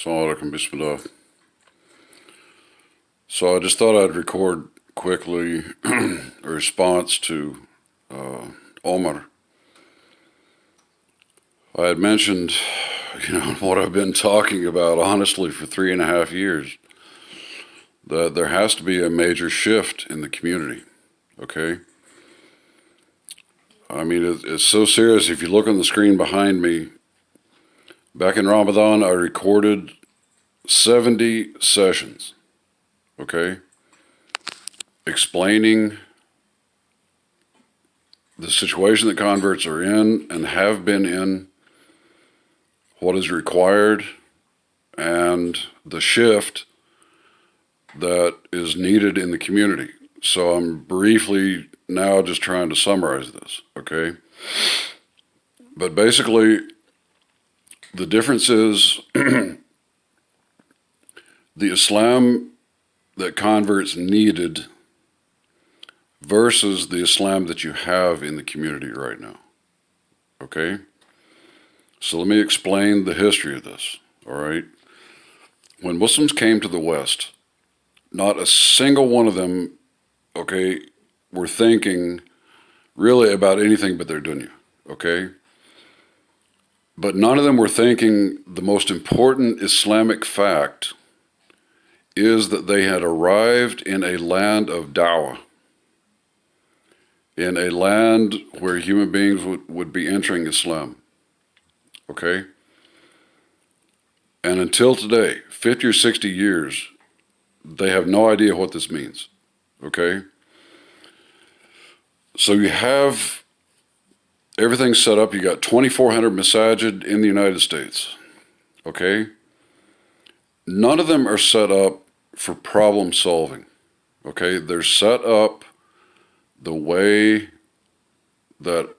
Assalamu alaikum, bismillah. So I just thought I'd record quickly a response to Omar. I had mentioned, what I've been talking about honestly for 3.5 years, that there has to be a major shift in the community, okay? I mean, it's so serious. If you look on the screen behind me, back in Ramadan, I recorded 70 sessions, okay, explaining the situation that converts are in and have been in, what is required, and the shift that is needed in the community. So I'm briefly now just trying to summarize this, okay? But basically, the difference is the Islam that converts needed versus the Islam that you have in the community right now, okay? So let me explain the history of this, all right? When Muslims came to the West, not a single one of them, okay, were thinking really about anything but their dunya, okay? But none of them were thinking the most important Islamic fact is that they had arrived in a land of da'wah, in a land where human beings would be entering Islam, okay? And until today, 50 or 60 years, they have no idea what this means, okay? So you have everything set up. You got 2,400 masajid in the United States, okay? None of them are set up for problem solving, okay? They're set up the way that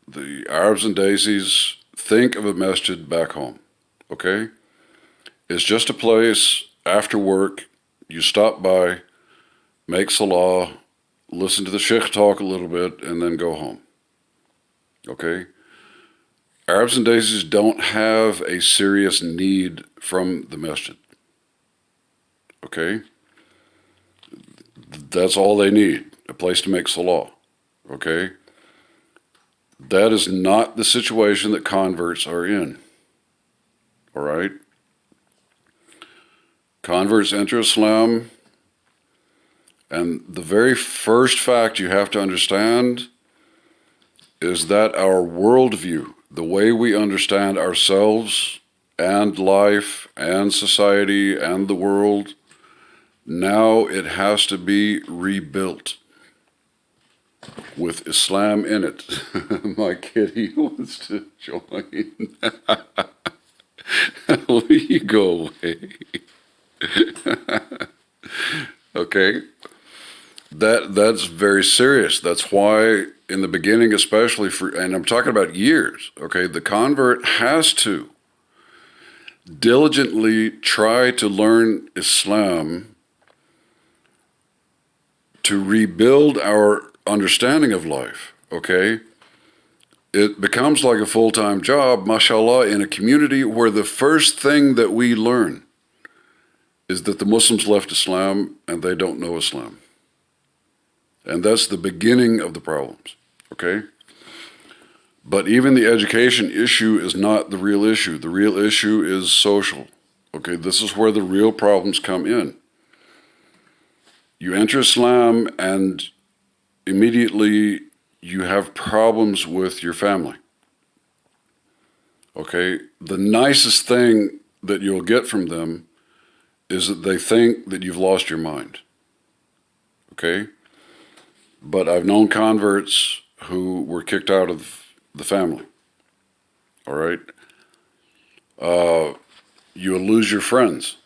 the Arabs and Daisies think of a masjid back home, okay? It's just a place after work, you stop by, make salah, listen to the sheikh talk a little bit, and then go home, okay? Arabs and Daisies don't have a serious need from the masjid, okay? That's all they need, a place to make salah, okay? That is not the situation that converts are in, all right? Converts enter Islam, and the very first fact you have to understand is that our worldview, the way we understand ourselves and life and society and the world, now it has to be rebuilt with Islam in it. My kitty wants to join. Will you go away? Okay? That's very serious. That's why in the beginning, especially and I'm talking about years, okay, the convert has to diligently try to learn Islam to rebuild our understanding of life, okay? It becomes like a full-time job, mashallah, in a community where the first thing that we learn is that the Muslims left Islam and they don't know Islam. And that's the beginning of the problems, okay? But even the education issue is not the real issue. The real issue is social, okay? This is where the real problems come in. You enter Islam and immediately you have problems with your family, okay? The nicest thing that you'll get from them is that they think that you've lost your mind, okay? But I've known converts who were kicked out of the family, all right? You'll lose your friends,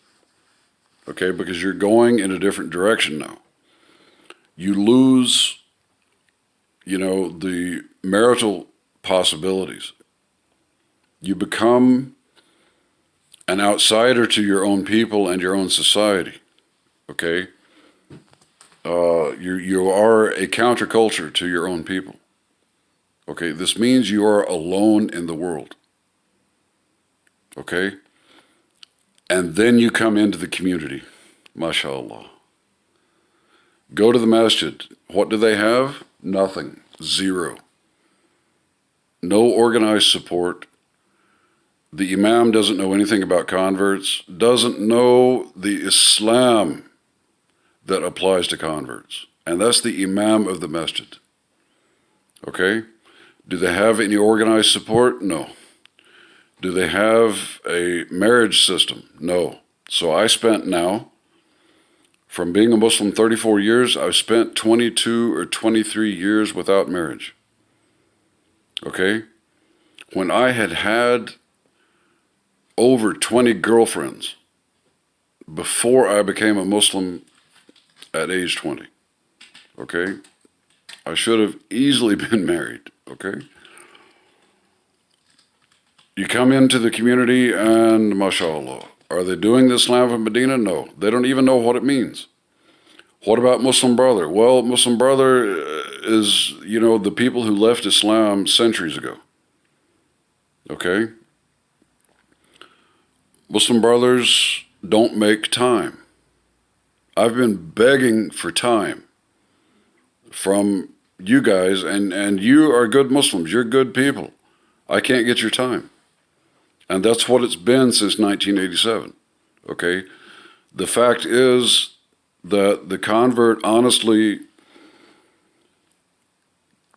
okay, because you're going in a different direction now. You lose, the marital possibilities. You become an outsider to your own people and your own society, okay? You are a counterculture to your own people. Okay, this means you are alone in the world. Okay? And then you come into the community. MashaAllah. Go to the masjid. What do they have? Nothing. Zero. No organized support. The imam doesn't know anything about converts, doesn't know the Islam that applies to converts. And that's the imam of the masjid. Okay? Do they have any organized support? No. Do they have a marriage system? No. So I spent now, from being a Muslim 34 years, I've spent 22 or 23 years without marriage. Okay? When I had over 20 girlfriends before I became a Muslim at age 20. Okay? I should have easily been married. Okay? You come into the community and mashallah. Are they doing the Islam of Medina? No. They don't even know what it means. What about Muslim Brother? Well, Muslim Brother is, the people who left Islam centuries ago. Okay? Muslim Brothers don't make time. I've been begging for time from you guys, and you are good Muslims. You're good people. I can't get your time. And that's what it's been since 1987. Okay? The fact is that the convert honestly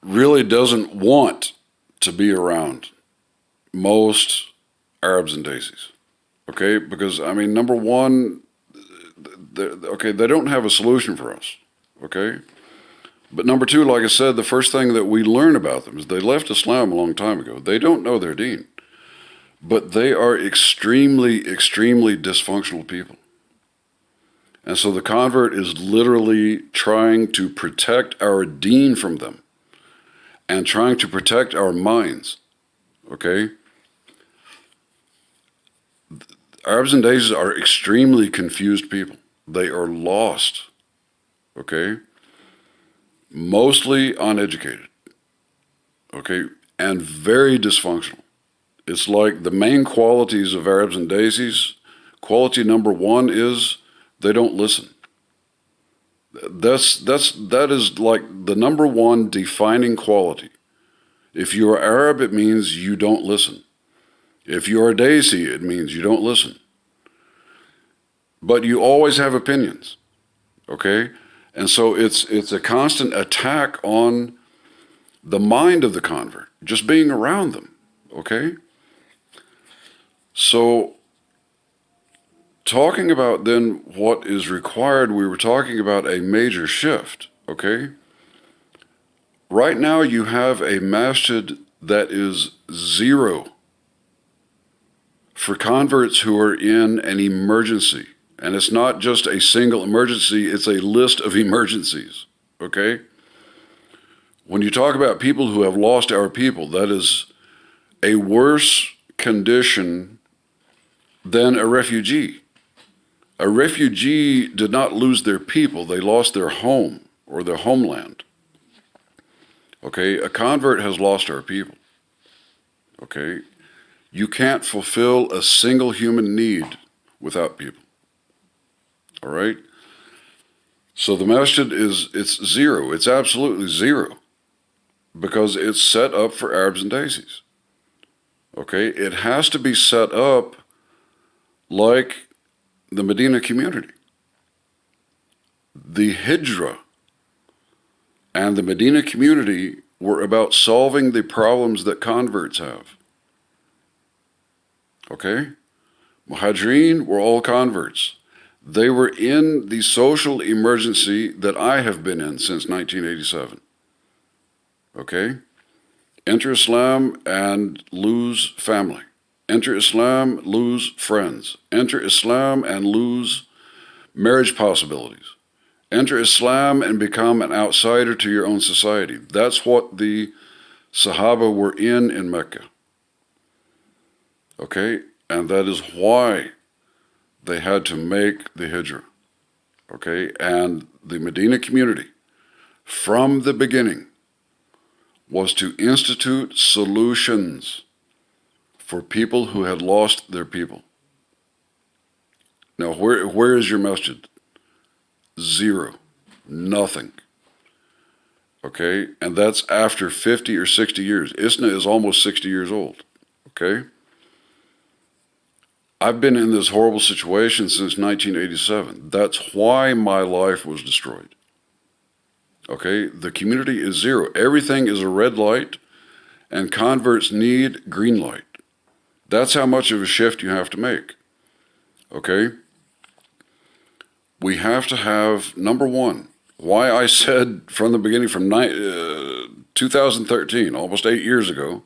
really doesn't want to be around most Arabs and Daisies. Okay, because number one, they don't have a solution for us. Okay, but number two, like I said, the first thing that we learn about them is they left Islam a long time ago. They don't know their deen, but they are extremely, extremely dysfunctional people. And so the convert is literally trying to protect our deen from them and trying to protect our minds. Okay. Arabs and Daisies are extremely confused people. They are lost, okay? Mostly uneducated, okay? And very dysfunctional. It's like the main qualities of Arabs and Daisies, quality number one is they don't listen. That is like the number one defining quality. If you're Arab, it means you don't listen. If you're a Daisy, it means you don't listen. But you always have opinions, okay? And so it's a constant attack on the mind of the convert, just being around them, okay? So talking about then what is required, we were talking about a major shift, okay? Right now you have a masjid that is zero for converts who are in an emergency. And it's not just a single emergency, it's a list of emergencies, okay? When you talk about people who have lost our people, that is a worse condition than a refugee. A refugee did not lose their people, they lost their home or their homeland. Okay, a convert has lost our people. Okay, you can't fulfill a single human need without people. All right? So the masjid it's zero. It's absolutely zero because it's set up for Arabs and Daisies. Okay? It has to be set up like the Medina community. The Hijrah and the Medina community were about solving the problems that converts have. Okay? Muhajirin were all converts. They were in the social emergency that I have been in since 1987. Okay? Enter Islam and lose family. Enter Islam, lose friends. Enter Islam and lose marriage possibilities. Enter Islam and become an outsider to your own society. That's what the Sahaba were in Mecca. Okay? And that is why they had to make the Hijrah. Okay? And the Medina community, from the beginning, was to institute solutions for people who had lost their people. Now, where is your masjid? Zero. Nothing. Okay? And that's after 50 or 60 years. ISNA is almost 60 years old. Okay? I've been in this horrible situation since 1987. That's why my life was destroyed. Okay? The community is zero. Everything is a red light, and converts need green light. That's how much of a shift you have to make. Okay? We have to have, number one, why I said from the beginning, from 2013, almost 8 years ago,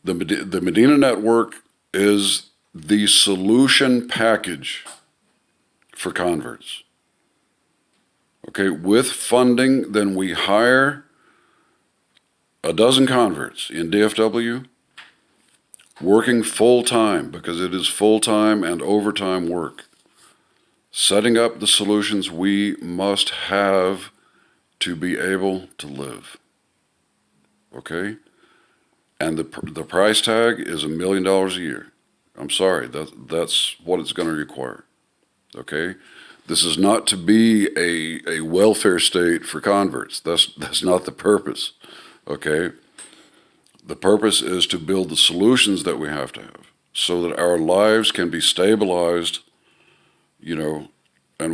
the Medina Network is the solution package for converts. Okay, with funding, then we hire a dozen converts in DFW working full time, because it is full time and overtime work, setting up the solutions we must have to be able to live. Okay? And the price tag is $1 million a year. I'm sorry, that's what it's going to require. Okay? This is not to be a welfare state for converts. That's not the purpose. Okay? The purpose is to build the solutions that we have to have so that our lives can be stabilized, and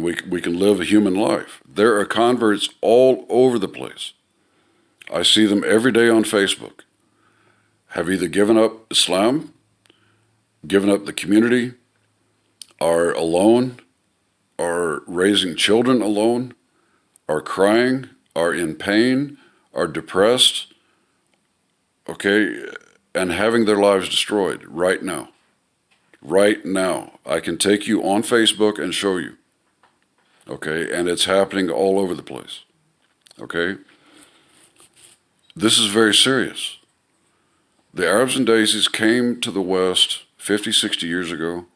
we can live a human life. There are converts all over the place. I see them every day on Facebook. Have either given up Islam, given up the community, are alone, are raising children alone, are crying, are in pain, are depressed, okay, and having their lives destroyed right now. Right now. I can take you on Facebook and show you. Okay, and it's happening all over the place. Okay? This is very serious. The Arabs and Daisies came to the West 50, 60 years ago,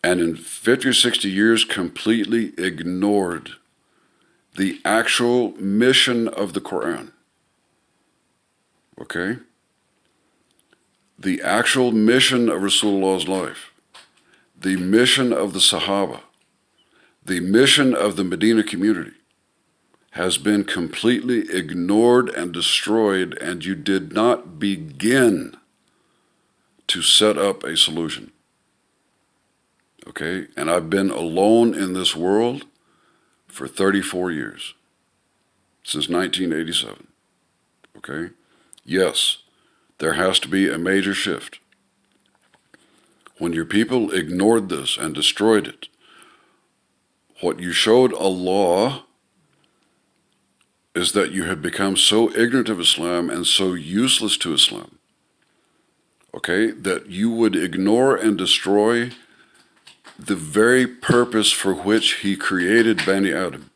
and in 50 or 60 years completely ignored the actual mission of the Quran. Okay? The actual mission of Rasulullah's life, the mission of the Sahaba, the mission of the Medina community has been completely ignored and destroyed, and you did not begin to set up a solution. Okay? And I've been alone in this world for 34 years, since 1987. Okay? Yes, there has to be a major shift. When your people ignored this and destroyed it, what you showed Allah is that you had become so ignorant of Islam and so useless to Islam, okay, that you would ignore and destroy the very purpose for which He created Bani Adam.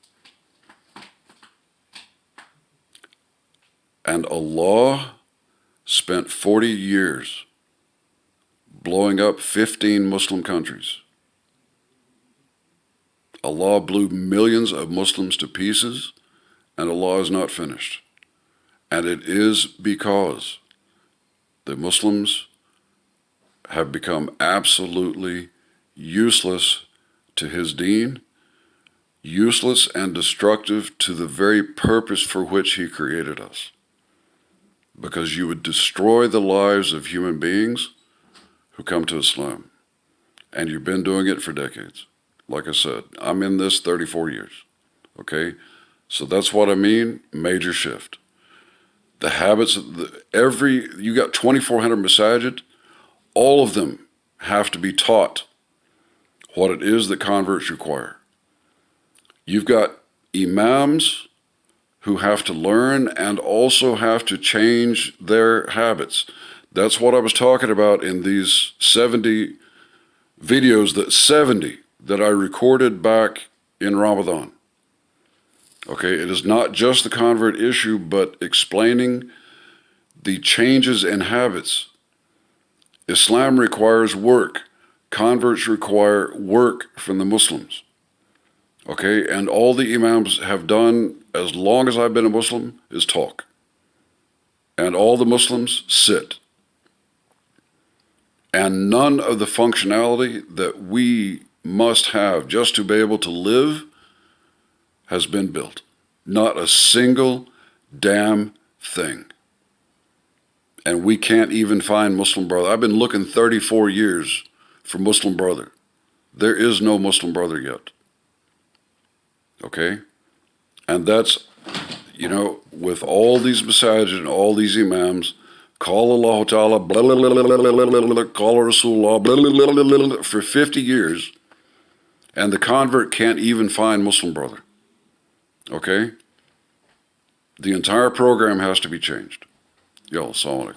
And Allah spent 40 years blowing up 15 Muslim countries. Allah blew millions of Muslims to pieces, and Allah is not finished. And it is because the Muslims have become absolutely useless to His deen, useless and destructive to the very purpose for which He created us. Because you would destroy the lives of human beings who come to Islam. And you've been doing it for decades. Like I said, I'm in this 34 years. Okay? So that's what I mean, major shift. The habits, you got 2,400 masajid, all of them have to be taught what it is that converts require. You've got imams who have to learn and also have to change their habits. That's what I was talking about in these 70 videos, that I recorded back in Ramadan. Okay, it is not just the convert issue, but explaining the changes in habits. Islam requires work. Converts require work from the Muslims. Okay, and all the imams have done, as long as I've been a Muslim, is talk. And all the Muslims sit. And none of the functionality that we must have just to be able to live has been built. Not a single damn thing. And we can't even find Muslim Brother. I've been looking 34 years for Muslim Brother. There is no Muslim Brother yet. Okay? And that's, with all these masajid and all these imams, call Allah Ta'ala, blah, blah, blah, blah, blah, blah, blah, call Rasulullah, blah, blah, blah, blah, blah, for 50 years, and the convert can't even find Muslim Brother. Okay? The entire program has to be changed. Yo, assalamu alaikum.